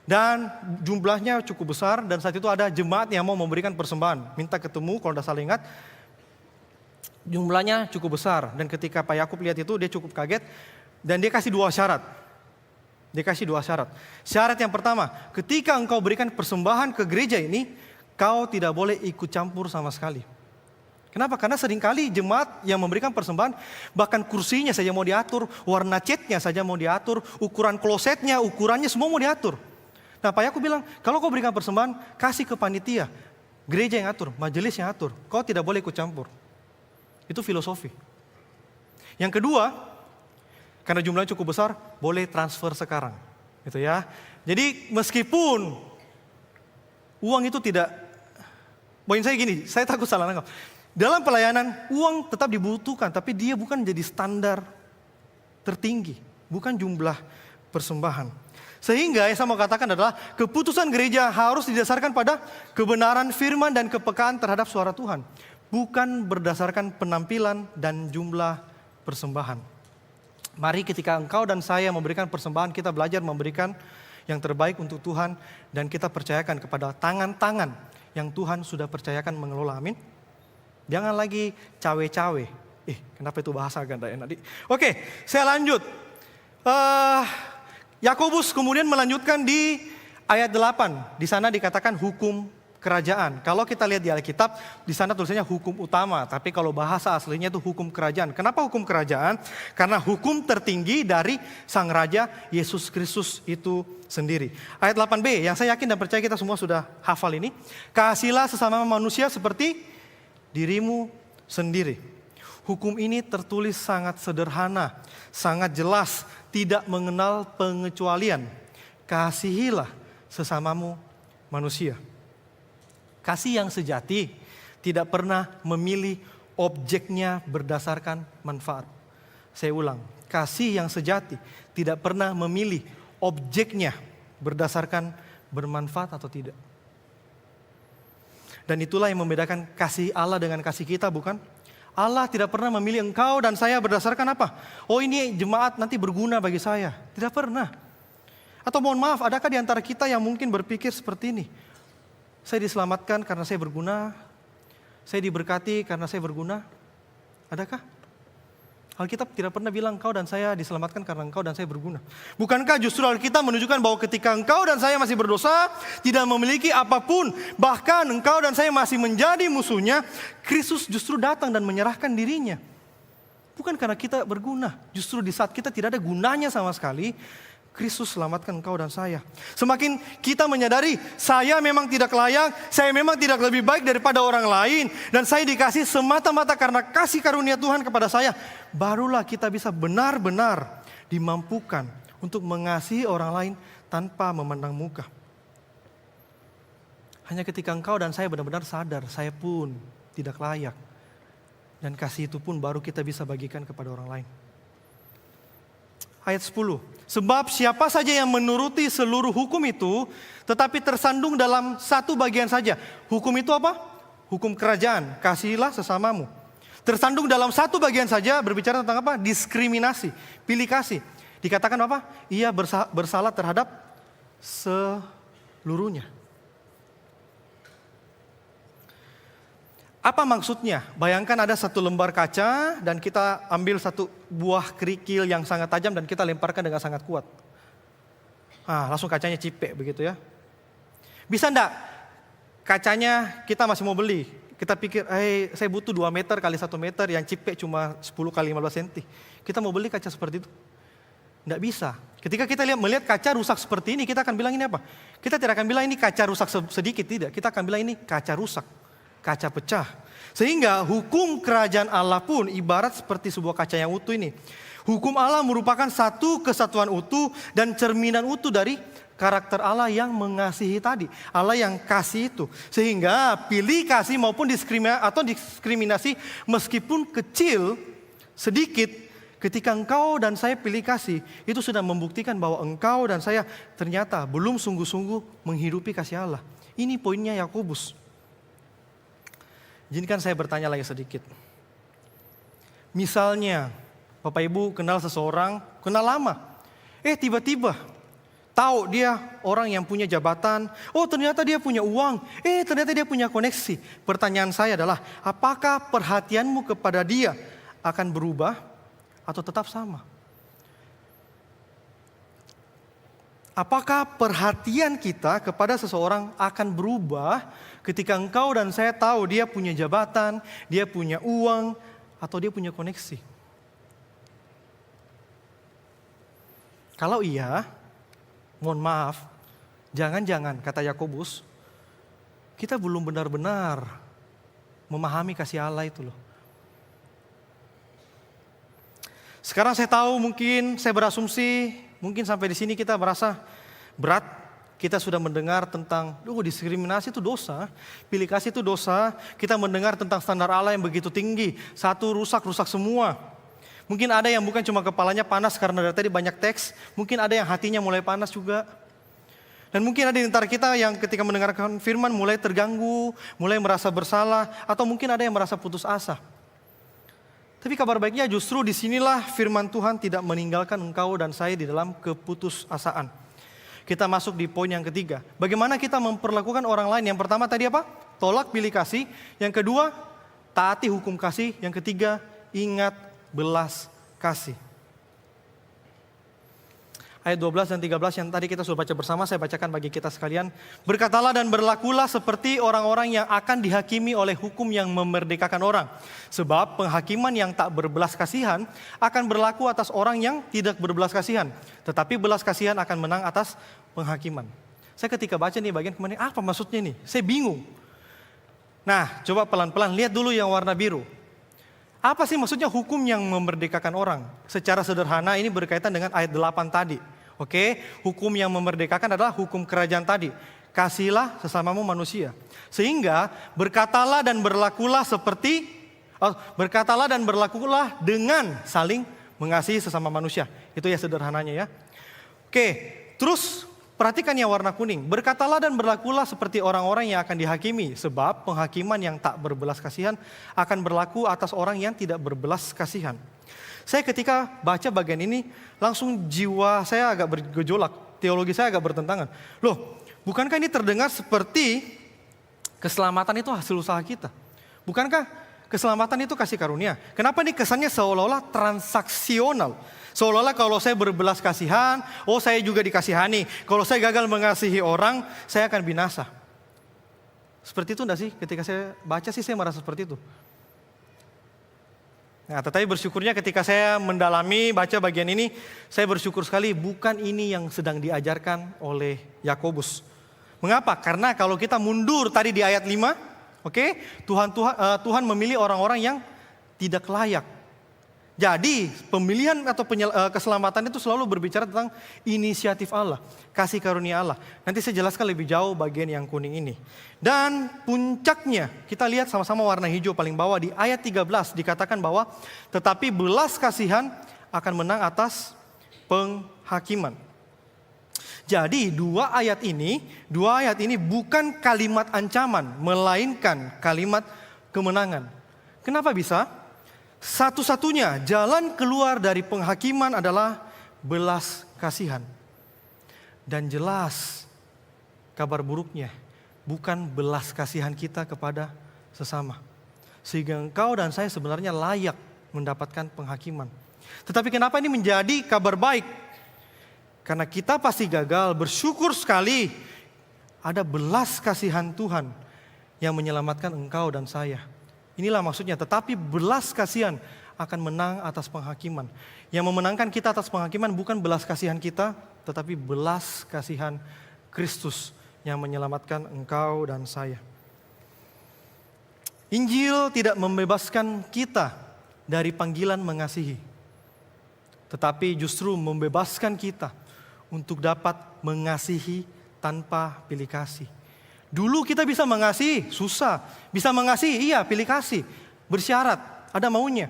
Dan jumlahnya cukup besar dan saat itu ada jemaat yang mau memberikan persembahan. Minta ketemu kalau tidak salah ingat. Jumlahnya cukup besar dan ketika Pak Yakub lihat itu dia cukup kaget. Dan dia kasih 2 syarat. Dia kasih 2 syarat. Syarat yang pertama, ketika engkau berikan persembahan ke gereja ini, kau tidak boleh ikut campur sama sekali. Kenapa? Karena seringkali jemaat yang memberikan persembahan, bahkan kursinya saja mau diatur, warna catnya saja mau diatur, ukuran klosetnya, ukurannya semua mau diatur. Nah Pak Yakub bilang, kalau kau berikan persembahan, kasih ke panitia, gereja yang atur, majelis yang atur, kau tidak boleh ikut campur. Itu filosofi. Yang kedua, karena jumlahnya cukup besar, boleh transfer sekarang. Gitu ya. Jadi meskipun uang itu tidak, poin saya gini, saya takut salah nangkap. Dalam pelayanan, uang tetap dibutuhkan, tapi dia bukan jadi standar tertinggi, bukan jumlah persembahan. Sehingga yang saya mau katakan adalah keputusan gereja harus didasarkan pada kebenaran firman dan kepekaan terhadap suara Tuhan, bukan berdasarkan penampilan dan jumlah persembahan. Mari ketika engkau dan saya memberikan persembahan, kita belajar memberikan yang terbaik untuk Tuhan dan kita percayakan kepada tangan-tangan yang Tuhan sudah percayakan mengelola. Amin. Jangan lagi cawe-cawe. Kenapa itu bahasa agak enak? Oke, saya lanjut. Yakobus kemudian melanjutkan di ayat 8. Di sana dikatakan hukum kerajaan. Kalau kita lihat di Alkitab, di sana tulisannya hukum utama. Tapi kalau bahasa aslinya itu hukum kerajaan. Kenapa hukum kerajaan? Karena hukum tertinggi dari Sang Raja Yesus Kristus itu sendiri. Ayat 8b yang saya yakin dan percaya kita semua sudah hafal ini. Kasihilah sesama manusia seperti dirimu sendiri. Hukum ini tertulis sangat sederhana, sangat jelas, tidak mengenal pengecualian. Kasihilah sesamamu manusia. Kasih yang sejati tidak pernah memilih objeknya berdasarkan manfaat. Saya ulang, kasih yang sejati tidak pernah memilih objeknya berdasarkan bermanfaat atau tidak. Dan itulah yang membedakan kasih Allah dengan kasih kita, bukan? Allah tidak pernah memilih engkau dan saya berdasarkan apa? Oh ini jemaat nanti berguna bagi saya. Tidak pernah. Atau mohon maaf, adakah di antara kita yang mungkin berpikir seperti ini? Saya diselamatkan karena saya berguna. Saya diberkati karena saya berguna. Adakah? Alkitab tidak pernah bilang engkau dan saya diselamatkan karena engkau dan saya berguna. Bukankah justru Alkitab menunjukkan bahwa ketika engkau dan saya masih berdosa, tidak memiliki apapun, bahkan engkau dan saya masih menjadi musuhnya, Kristus justru datang dan menyerahkan dirinya. Bukan karena kita berguna, justru di saat kita tidak ada gunanya sama sekali, Kristus selamatkan engkau dan saya. Semakin kita menyadari, saya memang tidak layak, saya memang tidak lebih baik daripada orang lain, dan saya dikasih semata-mata karena kasih karunia Tuhan kepada saya, barulah kita bisa benar-benar dimampukan untuk mengasihi orang lain tanpa memandang muka. Hanya ketika engkau dan saya benar-benar sadar, saya pun tidak layak. Dan kasih itu pun baru kita bisa bagikan kepada orang lain. Ayat 10. Sebab siapa saja yang menuruti seluruh hukum itu, tetapi tersandung dalam satu bagian saja. Hukum itu apa? Hukum kerajaan. Kasihilah sesamamu. Tersandung dalam satu bagian saja berbicara tentang apa? Diskriminasi. Pilih kasih. Dikatakan apa? Ia bersalah terhadap seluruhnya. Apa maksudnya? Bayangkan ada satu lembar kaca dan kita ambil satu buah kerikil yang sangat tajam dan kita lemparkan dengan sangat kuat. Langsung kacanya cipek begitu ya. Bisa enggak kacanya kita masih mau beli? Kita pikir, saya butuh 2 meter kali 1 meter yang cipek cuma 10 kali 15 cm. Kita mau beli kaca seperti itu? Enggak bisa. Ketika kita melihat kaca rusak seperti ini, kita akan bilang ini apa? Kita tidak akan bilang ini kaca rusak sedikit, tidak. Kita akan bilang ini kaca rusak. Kaca pecah. Sehingga hukum kerajaan Allah pun ibarat seperti sebuah kaca yang utuh ini. Hukum Allah merupakan satu kesatuan utuh dan cerminan utuh dari karakter Allah yang mengasihi tadi. Allah yang kasih itu. Sehingga pilih kasih maupun diskriminasi meskipun kecil, sedikit, ketika engkau dan saya pilih kasih, itu sudah membuktikan bahwa engkau dan saya ternyata belum sungguh-sungguh menghidupi kasih Allah. Ini poinnya Yakobus. Izinkan saya bertanya lagi sedikit. Misalnya, Bapak Ibu kenal seseorang, kenal lama. Tiba-tiba tahu dia orang yang punya jabatan. Oh ternyata dia punya uang. Ternyata dia punya koneksi. Pertanyaan saya adalah, apakah perhatianmu kepada dia akan berubah atau tetap sama? Apakah perhatian kita kepada seseorang akan berubah ketika engkau dan saya tahu dia punya jabatan, dia punya uang, atau dia punya koneksi? Kalau iya, mohon maaf, jangan-jangan kata Yakobus, kita belum benar-benar memahami kasih Allah itu loh. Sekarang saya tahu mungkin saya berasumsi, mungkin sampai di sini kita merasa berat. Kita sudah mendengar tentang diskriminasi itu dosa, pilih kasih itu dosa. Kita mendengar tentang standar Allah yang begitu tinggi, satu rusak semua. Mungkin ada yang bukan cuma kepalanya panas karena dari tadi banyak teks, mungkin ada yang hatinya mulai panas juga. Dan mungkin ada di antara kita yang ketika mendengarkan firman mulai terganggu, mulai merasa bersalah, atau mungkin ada yang merasa putus asa. Tapi kabar baiknya justru disinilah firman Tuhan tidak meninggalkan engkau dan saya di dalam keputusasaan. Kita masuk di poin yang ketiga. Bagaimana kita memperlakukan orang lain? Yang pertama tadi apa? Tolak pilih kasih. Yang kedua, taati hukum kasih. Yang ketiga, ingat belas kasih. Ayat 12 dan 13 yang tadi kita sudah baca bersama, saya bacakan bagi kita sekalian. Berkatalah dan berlakulah seperti orang-orang yang akan dihakimi oleh hukum yang memerdekakan orang. Sebab penghakiman yang tak berbelas kasihan akan berlaku atas orang yang tidak berbelas kasihan. Tetapi belas kasihan akan menang atas penghakiman. Saya ketika baca nih bagian kemarin, apa maksudnya nih? Saya bingung. Nah, coba pelan-pelan lihat dulu yang warna biru. Apa sih maksudnya hukum yang memerdekakan orang? Secara sederhana ini berkaitan dengan ayat 8 tadi. Oke, hukum yang memerdekakan adalah hukum kerajaan tadi. Kasihilah sesamamu manusia. Sehingga berkatalah dan berlakulah dengan saling mengasihi sesama manusia. Itu ya sederhananya ya. Oke, terus perhatikan yang warna kuning. Berkatalah dan berlakulah seperti orang-orang yang akan dihakimi. Sebab penghakiman yang tak berbelas kasihan akan berlaku atas orang yang tidak berbelas kasihan. Saya ketika baca bagian ini, langsung jiwa saya agak bergejolak. Teologi saya agak bertentangan. Loh, bukankah ini terdengar seperti Keselamatan itu hasil usaha kita. Bukankah keselamatan itu kasih karunia? Kenapa nih kesannya seolah-olah transaksional? Seolah-olah kalau saya berbelas kasihan, oh saya juga dikasihani. Kalau saya gagal mengasihi orang, saya akan binasa. Seperti itu enggak sih? Ketika saya baca sih saya merasa seperti itu. Nah, tetapi bersyukurnya ketika saya mendalami baca bagian ini, saya bersyukur sekali bukan ini yang sedang diajarkan oleh Yakobus. Mengapa? Karena kalau kita mundur tadi di ayat 5, oke, Tuhan memilih orang-orang yang tidak layak. Jadi pemilihan atau keselamatan itu selalu berbicara tentang inisiatif Allah, kasih karunia Allah. Nanti saya jelaskan lebih jauh bagian yang kuning ini. Dan puncaknya kita lihat sama-sama warna hijau paling bawah di ayat 13 dikatakan bahwa tetapi belas kasihan akan menang atas penghakiman. Jadi dua ayat ini bukan kalimat ancaman, melainkan kalimat kemenangan. Kenapa bisa? Satu-satunya jalan keluar dari penghakiman adalah belas kasihan. Dan jelas kabar buruknya bukan belas kasihan kita kepada sesama. Sehingga engkau dan saya sebenarnya layak mendapatkan penghakiman. Tetapi kenapa ini menjadi kabar baik? Karena kita pasti gagal, bersyukur sekali ada belas kasihan Tuhan yang menyelamatkan engkau dan saya. Inilah maksudnya, tetapi belas kasihan akan menang atas penghakiman. Yang memenangkan kita atas penghakiman bukan belas kasihan kita, tetapi belas kasihan Kristus yang menyelamatkan engkau dan saya. Injil tidak membebaskan kita dari panggilan mengasihi, tetapi justru membebaskan kita untuk dapat mengasihi tanpa pilih kasih. Dulu kita bisa mengasihi, susah. Bisa mengasihi, iya pilih kasih. Bersyarat, ada maunya.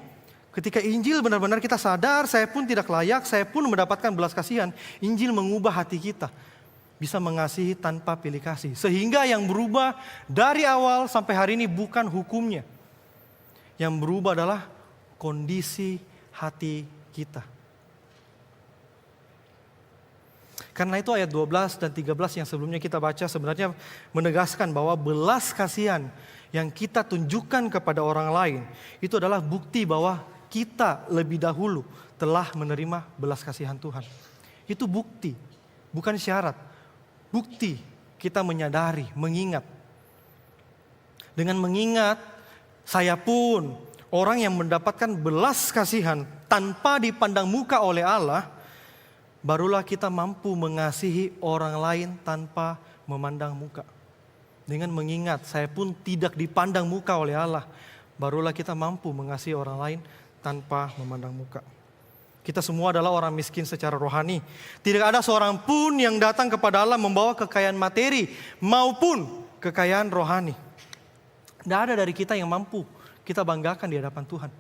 Ketika Injil benar-benar kita sadar, saya pun tidak layak, saya pun mendapatkan belas kasihan. Injil mengubah hati kita. Bisa mengasihi tanpa pilih kasih. Sehingga yang berubah dari awal sampai hari ini bukan hukumnya. Yang berubah adalah kondisi hati kita. Karena itu ayat 12 dan 13 yang sebelumnya kita baca sebenarnya menegaskan bahwa belas kasihan yang kita tunjukkan kepada orang lain itu adalah bukti bahwa kita lebih dahulu telah menerima belas kasihan Tuhan. Itu bukti, bukan syarat. Bukti kita menyadari, mengingat. Dengan mengingat, saya pun orang yang mendapatkan belas kasihan tanpa dipandang muka oleh Allah, barulah kita mampu mengasihi orang lain tanpa memandang muka. Dengan mengingat saya pun tidak dipandang muka oleh Allah, barulah kita mampu mengasihi orang lain tanpa memandang muka. Kita semua adalah orang miskin secara rohani. Tidak ada seorang pun yang datang kepada Allah membawa kekayaan materi maupun kekayaan rohani. Tidak ada dari kita yang mampu kita banggakan di hadapan Tuhan.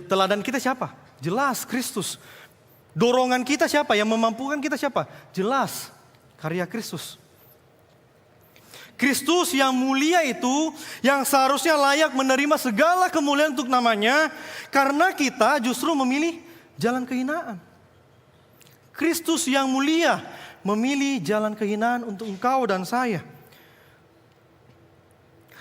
Teladan kita siapa? Jelas Kristus. Dorongan kita siapa? Yang memampukan kita siapa? Jelas, karya Kristus. Kristus yang mulia itu, yang seharusnya layak menerima segala kemuliaan untuk namanya, karena kita justru memilih jalan kehinaan. Kristus yang mulia memilih jalan kehinaan untuk engkau dan saya.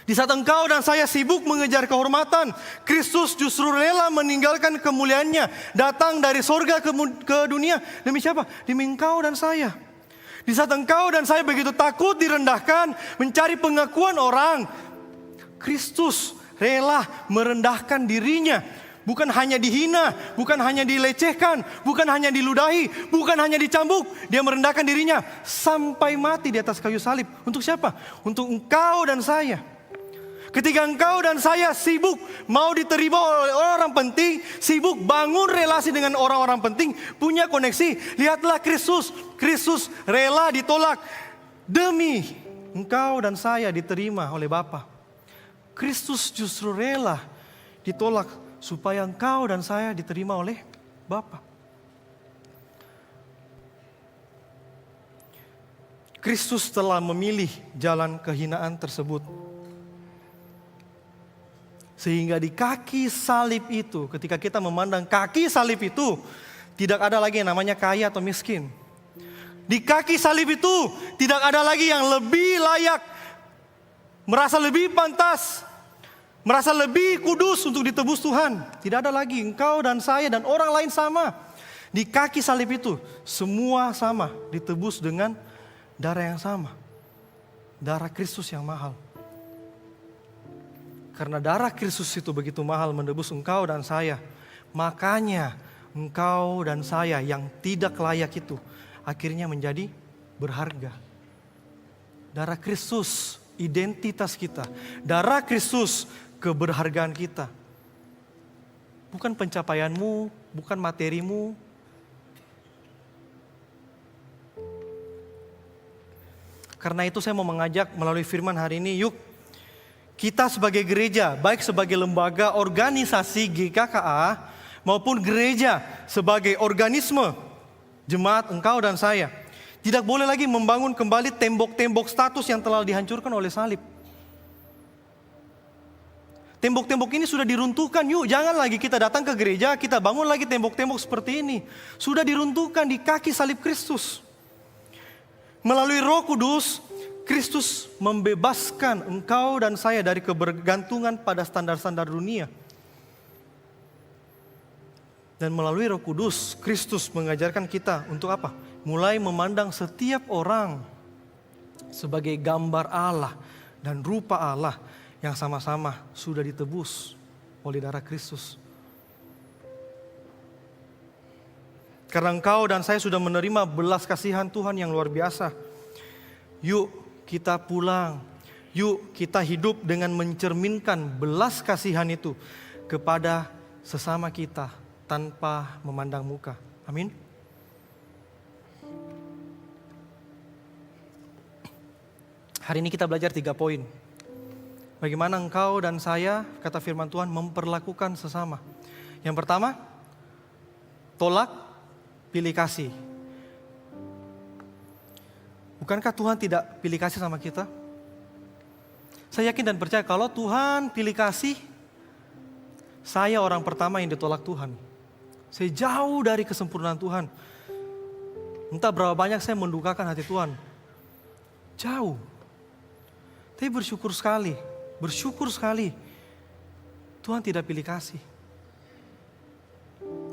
Di saat engkau dan saya sibuk mengejar kehormatan, Kristus justru rela meninggalkan kemuliaannya, datang dari sorga ke dunia. Demi siapa? Demi engkau dan saya. Di saat engkau dan saya begitu takut direndahkan, mencari pengakuan orang, Kristus rela merendahkan dirinya. Bukan hanya dihina, bukan hanya dilecehkan, bukan hanya diludahi, bukan hanya dicambuk. Dia merendahkan dirinya sampai mati di atas kayu salib. Untuk siapa? Untuk engkau dan saya. Ketika engkau dan saya sibuk mau diterima oleh orang penting, sibuk bangun relasi dengan orang-orang penting, punya koneksi, lihatlah Kristus. Kristus rela ditolak demi engkau dan saya diterima oleh Bapa. Kristus justru rela ditolak supaya engkau dan saya diterima oleh Bapa. Kristus telah memilih jalan kehinaan tersebut. Sehingga di kaki salib itu, ketika kita memandang kaki salib itu, tidak ada lagi yang namanya kaya atau miskin. Di kaki salib itu tidak ada lagi yang lebih layak merasa lebih pantas, merasa lebih kudus untuk ditebus Tuhan. Tidak ada lagi engkau dan saya dan orang lain sama. Di kaki salib itu semua sama, ditebus dengan darah yang sama. Darah Kristus yang mahal. Karena darah Kristus itu begitu mahal menebus engkau dan saya, makanya engkau dan saya yang tidak layak itu akhirnya menjadi berharga. Darah Kristus identitas kita, darah Kristus keberhargaan kita. Bukan pencapaianmu, bukan materimu. Karena itu saya mau mengajak melalui firman hari ini, yuk kita sebagai gereja, baik sebagai lembaga organisasi GKKA maupun gereja sebagai organisme jemaat engkau dan saya, tidak boleh lagi membangun kembali tembok-tembok status yang telah dihancurkan oleh salib. Tembok-tembok ini sudah diruntuhkan, yuk jangan lagi kita datang ke gereja, kita bangun lagi tembok-tembok seperti ini. Sudah diruntuhkan di kaki salib Kristus. Melalui Roh Kudus, Kristus membebaskan engkau dan saya dari kebergantungan pada standar-standar dunia. Dan melalui Roh Kudus, Kristus mengajarkan kita untuk apa? Mulai memandang setiap orang sebagai gambar Allah dan rupa Allah yang sama-sama sudah ditebus oleh darah Kristus. Karena engkau dan saya sudah menerima belas kasihan Tuhan yang luar biasa. Yuk kita pulang, yuk kita hidup dengan mencerminkan belas kasihan itu kepada sesama kita tanpa memandang muka. Amin. Hari ini kita belajar 3 poin. Bagaimana engkau dan saya, kata firman Tuhan, memperlakukan sesama. Yang pertama, tolak, pilih kasih. Bukankah Tuhan tidak pilih kasih sama kita? Saya yakin dan percaya kalau Tuhan pilih kasih, saya orang pertama yang ditolak Tuhan. Saya jauh dari kesempurnaan Tuhan. Entah berapa banyak saya mendukakan hati Tuhan. Jauh. Tapi bersyukur sekali Tuhan tidak pilih kasih.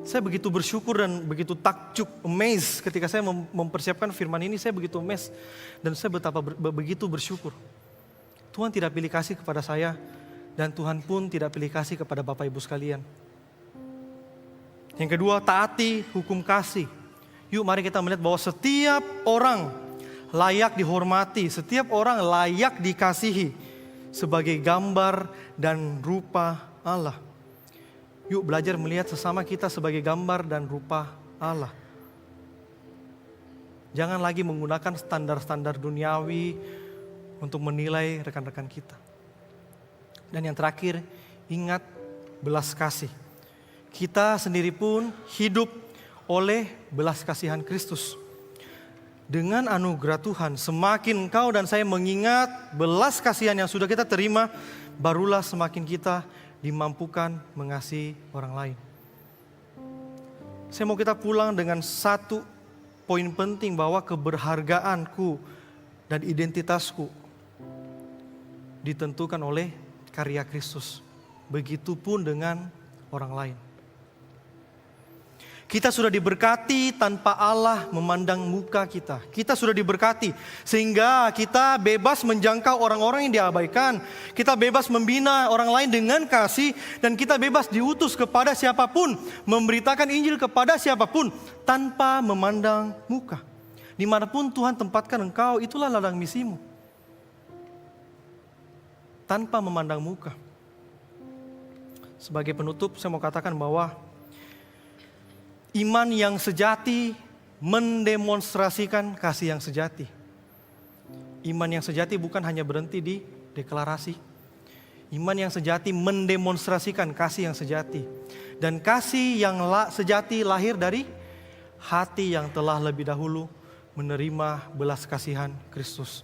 Saya begitu bersyukur dan begitu takjub, amazed ketika saya mempersiapkan firman ini, saya begitu amazed dan saya betapa begitu bersyukur. Tuhan tidak pilih kasih kepada saya dan Tuhan pun tidak pilih kasih kepada Bapak Ibu sekalian. Yang kedua, taati hukum kasih. Yuk mari kita melihat bahwa setiap orang layak dihormati, setiap orang layak dikasihi sebagai gambar dan rupa Allah. Yuk belajar melihat sesama kita sebagai gambar dan rupa Allah. Jangan lagi menggunakan standar-standar duniawi untuk menilai rekan-rekan kita. Dan yang terakhir, ingat belas kasih. Kita sendiri pun hidup oleh belas kasihan Kristus. Dengan anugerah Tuhan, semakin engkau dan saya mengingat belas kasihan yang sudah kita terima, barulah semakin kita dimampukan mengasihi orang lain. Saya mau kita pulang dengan satu poin penting bahwa keberhargaanku dan identitasku ditentukan oleh karya Kristus. Begitupun dengan orang lain. Kita sudah diberkati tanpa Allah memandang muka kita. Kita sudah diberkati sehingga kita bebas menjangkau orang-orang yang diabaikan. Kita bebas membina orang lain dengan kasih. Dan kita bebas diutus kepada siapapun. Memberitakan Injil kepada siapapun tanpa memandang muka. Dimanapun Tuhan tempatkan engkau, itulah ladang misimu. Tanpa memandang muka. Sebagai penutup saya mau katakan bahwa iman yang sejati mendemonstrasikan kasih yang sejati. Iman yang sejati bukan hanya berhenti di deklarasi. Iman yang sejati mendemonstrasikan kasih yang sejati. Dan kasih yang sejati lahir dari hati yang telah lebih dahulu menerima belas kasihan Kristus.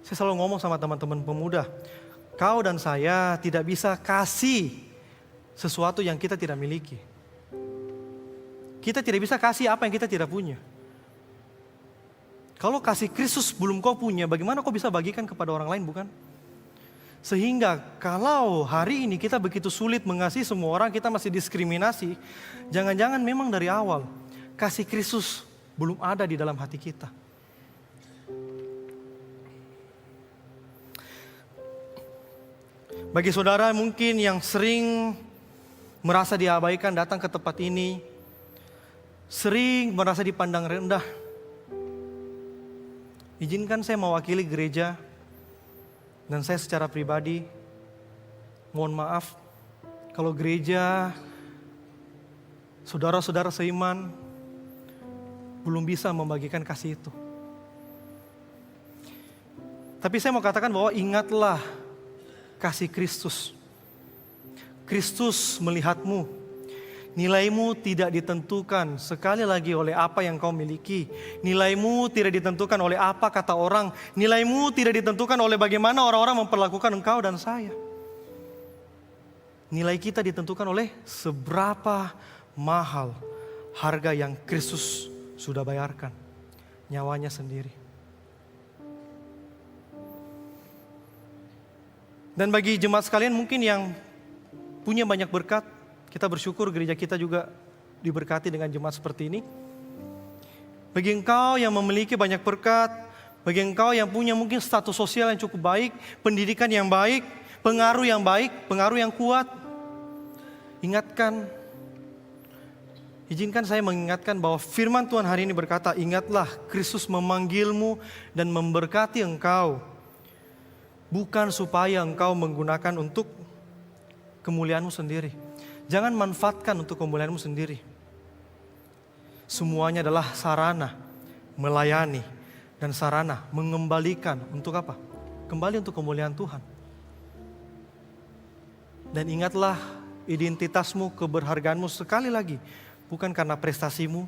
Saya selalu ngomong sama teman-teman pemuda, kau dan saya tidak bisa kasih sesuatu yang kita tidak miliki. Kita tidak bisa kasih apa yang kita tidak punya. Kalau kasih Kristus belum kau punya, bagaimana kau bisa bagikan kepada orang lain, bukan? Sehingga kalau hari ini kita begitu sulit mengasihi semua orang, kita masih diskriminasi, jangan-jangan memang dari awal kasih Kristus belum ada di dalam hati kita. Bagi saudara mungkin yang sering merasa diabaikan datang ke tempat ini, sering merasa dipandang rendah, izinkan saya mewakili gereja dan saya secara pribadi mohon maaf kalau gereja, saudara-saudara seiman belum bisa membagikan kasih itu. Tapi saya mau katakan bahwa ingatlah kasih Kristus. Kristus melihatmu. Nilaimu tidak ditentukan sekali lagi oleh apa yang kau miliki. Nilaimu tidak ditentukan oleh apa kata orang. Nilaimu tidak ditentukan oleh bagaimana orang-orang memperlakukan engkau dan saya. Nilai kita ditentukan oleh seberapa mahal harga yang Kristus sudah bayarkan. Nyawanya sendiri. Dan bagi jemaat sekalian mungkin yang punya banyak berkat, kita bersyukur gereja kita juga diberkati dengan jemaat seperti ini. Bagi engkau yang memiliki banyak berkat, bagi engkau yang punya mungkin status sosial yang cukup baik, pendidikan yang baik, pengaruh yang baik, pengaruh yang kuat, izinkan saya mengingatkan bahwa firman Tuhan hari ini berkata, ingatlah Kristus memanggilmu dan memberkati engkau. Bukan supaya engkau menggunakan untuk kemuliaanmu sendiri. Jangan manfaatkan untuk kemuliaanmu sendiri. Semuanya adalah sarana melayani dan sarana mengembalikan untuk apa? Kembali untuk kemuliaan Tuhan. Dan ingatlah identitasmu, keberhargaanmu sekali lagi. Bukan karena prestasimu,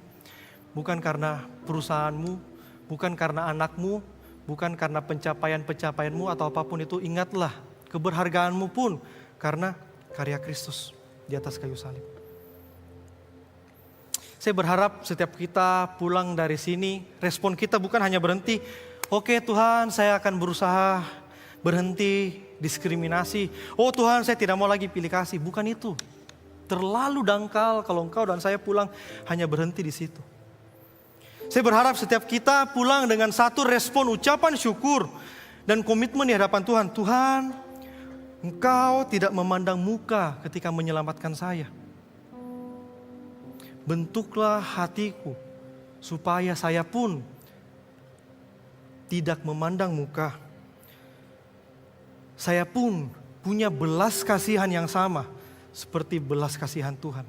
bukan karena perusahaanmu, bukan karena anakmu, bukan karena pencapaian-pencapaianmu atau apapun itu. Ingatlah keberhargaanmu pun karena karya Kristus di atas kayu salib. Saya berharap setiap kita pulang dari sini, respon kita bukan hanya berhenti, oke Tuhan saya akan berusaha berhenti diskriminasi. Oh Tuhan saya tidak mau lagi pilih kasih. Bukan itu. Terlalu dangkal kalau engkau dan saya pulang hanya berhenti di situ. Saya berharap setiap kita pulang dengan satu respon ucapan syukur dan komitmen di hadapan Tuhan. Tuhan, Engkau tidak memandang muka ketika menyelamatkan saya. Bentuklah hatiku supaya saya pun tidak memandang muka. Saya pun punya belas kasihan yang sama seperti belas kasihan Tuhan.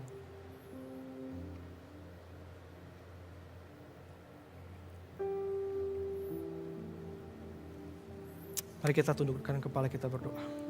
Mari kita tundukkan kepala kita berdoa.